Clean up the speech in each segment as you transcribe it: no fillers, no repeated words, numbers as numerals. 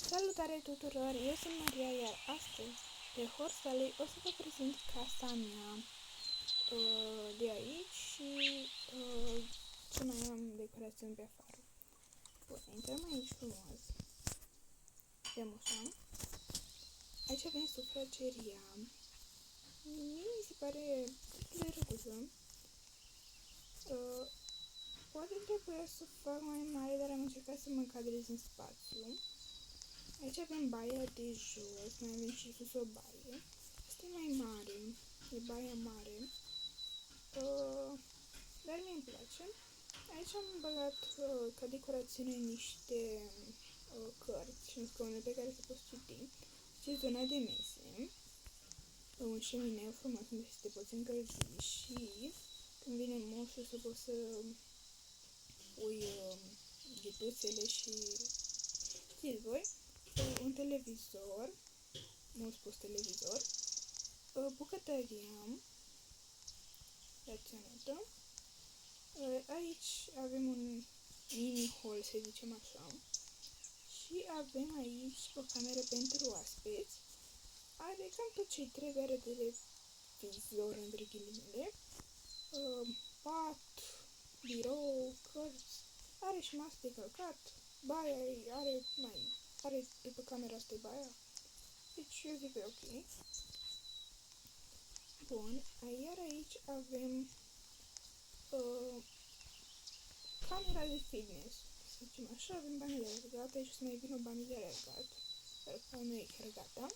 Salutare tuturor, eu sunt Maria, iar astăzi, pe Horse Valley, o să vă prezint casa mea de aici și ce mai am decorațiuni pe afară. Bun, intrăm aici frumos. Avem ușa. Aici avem sufrageria. Mie mi se pare destul de răguță. Poate trebuia să fac mai mare, dar am încercat să mă încadrez în spațiu. Aici avem baia de jos, mai avem și sus o baie. Asta e mai mare, e baia mare, dar mie îmi place. Aici am băgat ca decorațiune niște cărți și scaune pe care se pot citi. Și zona de mese, un șemineu frumos unde să te poți încălzi și când vine moșul să poți să pui ghituțele și știți voi. Un televizor, mult spus televizor, bucătăria, raționată. Aici avem un mini hall, să zicem așa, și avem aici o cameră pentru oaspeți. Are cam tot ce-i trebuie, are televizor, între ghilimele, pat, birou, cărți, are și masă de călcat, baia are după camera asta e baia. Deci eu zic că e ok. Bun, iar aici avem camera de fitness. Să zicem așa, avem banii de alergat. Aici o să mai vină banii de alergat. Dar că nu e chiar gata.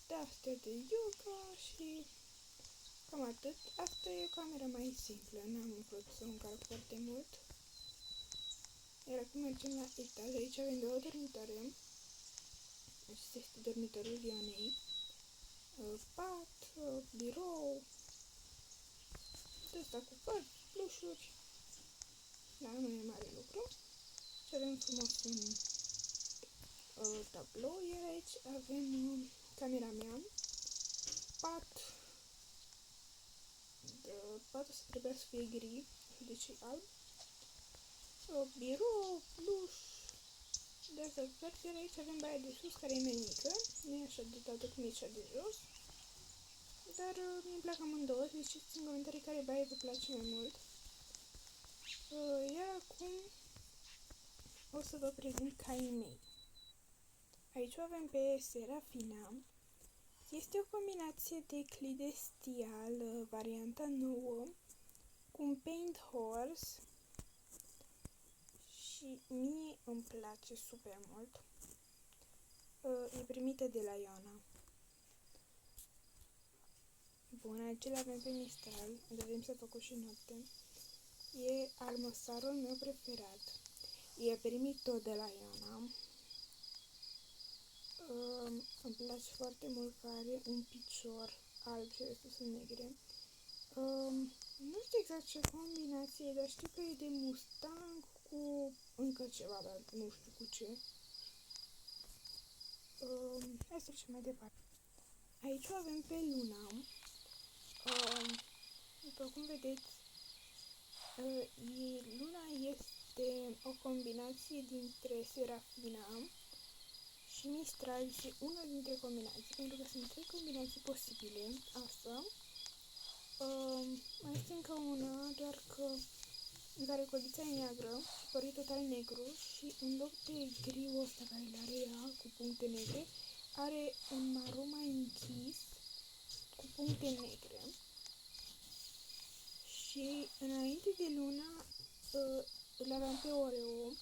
De astea de yoga și cam atât. Asta e o cameră mai simplă. N-am vrut să încarc foarte mult. Iar acum mergem la etaj. Aici avem două dormitoare. Acesta este dormitorul Ionei. Pat, birou, ăsta cu cărți, plușuri. Da, nu e mare lucru. Și avem frumos un tablou. Iar aici avem camera mea. Pat. Patul să trebuia să fie gri, de ce alb. Birou, pluș. De asta cărți, iar aici avem baia de sus, care e mai mică, nu e așa de tată cum e cea de jos, dar mi-mi plac amândouă, să ziceți în comentarii care baie vă place mai mult. Iar acum o să vă prezint caii mei. Aici o avem pe Serafina, este o combinație de Clydesdale, varianta nouă, cu un paint horse. Și mie îmi place super mult. E primită de la Ioana. Bun, aici le avem pe Mistral, unde avem să făcut și noapte. E armăsarul meu preferat. E primit tot de la Ioana. Îmi place foarte mult că are un picior alb și restul sunt negre. Nu știu exact ce combinație, dar știu că e de Mustang cu încă ceva, dar nu știu cu ce. Hai să trecem mai departe. Aici o avem pe Luna. După cum vedeți, Luna este o combinație dintre Serafina și Mistral. Este una dintre combinații, pentru că sunt 3 combinații posibile. Asta. Mai este încă una, doar că în care codița e neagră și părul total negru și în loc de griul ăsta care le are ea cu puncte negre, are un maro mai închis cu puncte negre. Și înainte de Luna îl aveam pe Oreo,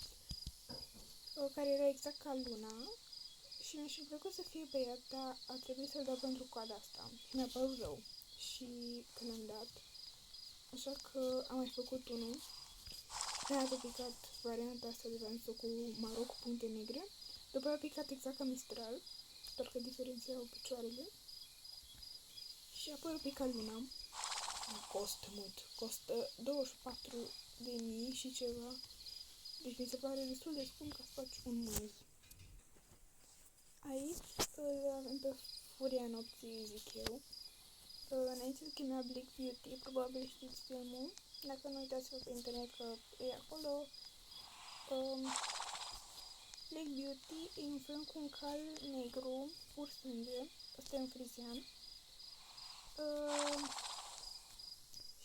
care era exact ca Luna și mi-aș fi plăcut să fie băiat, dar a trebuit să-l dau pentru coada asta și mi-a părut rău. Și când am dat, așa că am mai făcut unul. Mi-a picat varianta asta de vanso cu maro cu puncte negre. După a picat exact ca Mistral, doar că diferențiau picioarele. Și apoi a picat Luna. Costă mult, costă 24.000 și ceva. Deci mi se pare destul de scump ca să faci un mânz. Aici îl avem pe Furia Nopții, zic eu. Înainte se chemea Black Beauty, probabil știți filmul. Dacă nu, uitați-vă pe internet că e acolo. Black Beauty e un film cu un cal negru, pur sânge, ăsta e un frizian.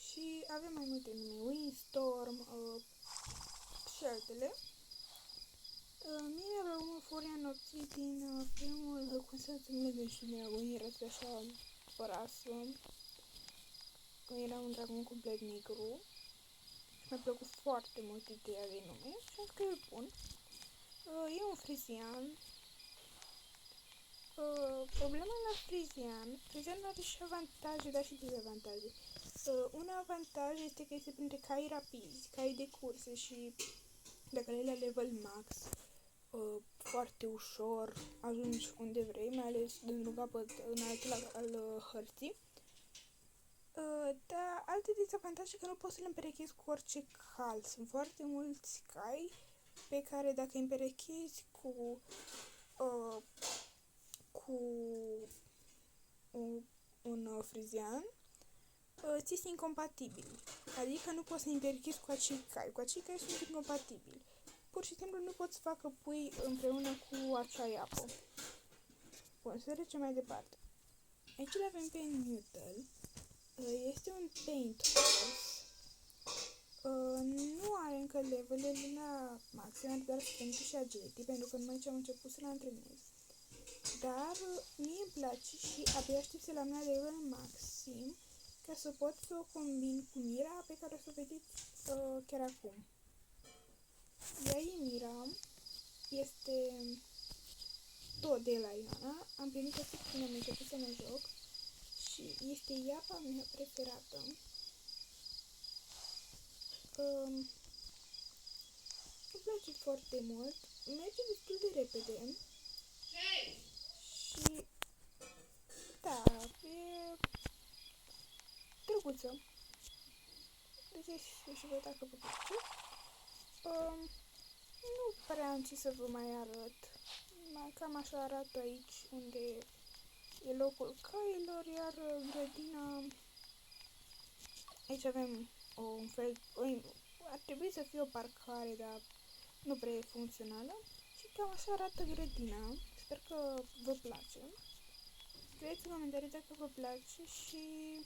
Și avem mai multe nume, Windstorm și altele. Mie mi-a plăcut Furia Nopții din filmul, cum se numește, de dragon, era așa părasă, era un dragon complet negru. Mi-a plăcut foarte mult ideea de nume și am că îl pun. E un frizian. Problema la frizian are și avantaje, dar și dezavantaje. Un avantaj este că este printre cai rapizi, cai de curse și dacă le la level max, foarte ușor ajungi unde vrei, mai ales dintr-un capăt înalt al hărții. Dar alte dezavantaje că nu poți să-l împerechezi cu orice cal. Sunt foarte mulți cai pe care dacă îi împerechezi cu un frizian, ți este incompatibil. Adică nu poți să împerechezi cu acei cai. Cu acei cai sunt incompatibili. Pur și simplu nu poți să facă pui împreună cu acea iapă. Bun, să trecem mai departe. Aici le avem pe Noodle. Este un paint horse. Nu are încă levelele la maxim, are doar strength și agility, pentru că numai ce am început să-l antrenez. Dar mie îmi place și abia aștept să-l am la level maxim, ca să pot să o combin cu Mira, pe care o să o vedeți chiar acum. Ea e Mira, este tot de la Ioana, am primit-o când am început să mă joc și este iapa mea preferată. Îmi place foarte mult, merge destul de repede și da, e drăguță. Deci și vă dacă vă place. Nu prea am ce să vă mai arăt. Cam așa arată aici unde e locul cailor, iar grădina... Aici avem un fel... Ar trebui să fie o parcare, dar nu prea e funcțională. Și cam așa arată grădina. Sper că vă place. Scrieți în comentarii dacă vă place și...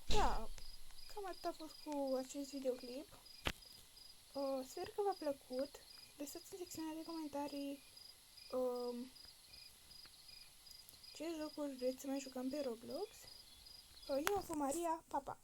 da, cam atât a fost cu acest videoclip. Sper că v-a plăcut. Lăsați în secțiunea de comentarii ce jocuri vreți să mai jucăm pe Roblox. Eu am fost Maria, pa, pa!